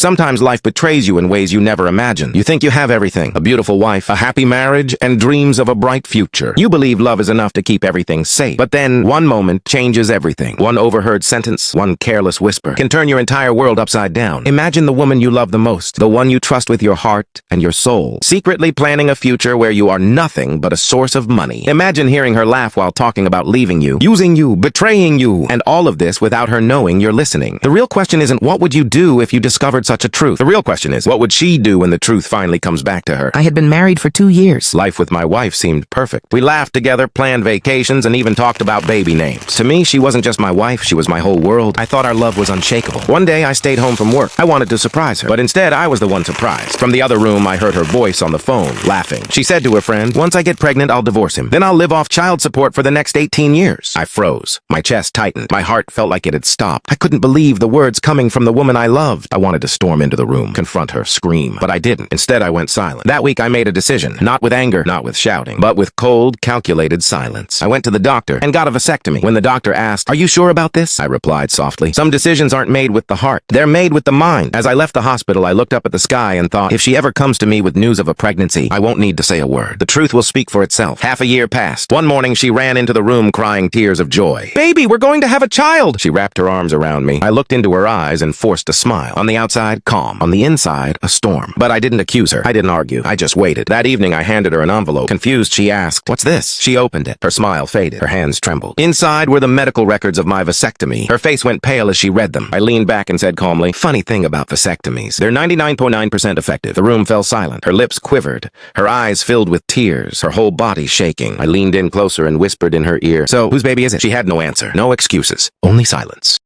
Sometimes life betrays you in ways you never imagined. You think you have everything: a beautiful wife, a happy marriage, and dreams of a bright future. You believe love is enough to keep everything safe. But then, one moment changes everything. One overheard sentence, one careless whisper, can turn your entire world upside down. Imagine the woman you love the most, the one you trust with your heart and your soul, secretly planning a future where you are nothing but a source of money. Imagine hearing her laugh while talking about leaving you, using you, betraying you, and all of this without her knowing you're listening. The real question isn't what would you do if you discovered such a truth. The real question is, what would she do when the truth finally comes back to her? I had been married for 2 years. Life with my wife seemed perfect. We laughed together, planned vacations, and even talked about baby names. To me, she wasn't just my wife, she was my whole world. I thought our love was unshakable. One day, I stayed home from work. I wanted to surprise her, but instead, I was the one surprised. From the other room, I heard her voice on the phone, laughing. She said to her friend, "Once I get pregnant, I'll divorce him. Then I'll live off child support for the next 18 years. I froze. My chest tightened. My heart felt like it had stopped. I couldn't believe the words coming from the woman I loved. I wanted to storm into the room, confront her, scream, but I didn't. Instead, I went silent. That week, I made a decision. Not with anger, not with shouting, but with cold, calculated silence. I went to the doctor and got a vasectomy. When the doctor asked, "Are you sure about this?" I replied softly, "Some decisions aren't made with the heart. They're made with the mind." As I left the hospital, I looked up at the sky and thought, if she ever comes to me with news of a pregnancy, I won't need to say a word. The truth will speak for itself. Half a year passed. One morning, she ran into the room crying tears of joy. "Baby, we're going to have a child!" She wrapped her arms around me. I looked into her eyes and forced a smile. On the outside, calm. On the inside, a storm. But I didn't accuse her. I didn't argue. I just waited. That evening, I handed her an envelope. Confused, she asked, "What's this?" She opened it. Her smile faded. Her hands trembled. Inside were the medical records of my vasectomy. Her face went pale as she read them. I leaned back and said calmly, "Funny thing about vasectomies. They're 99.9% effective." The room fell silent. Her lips quivered. Her eyes filled with tears. Her whole body shaking. I leaned in closer and whispered in her ear, "So, whose baby is it?" She had no answer. No excuses. Only silence.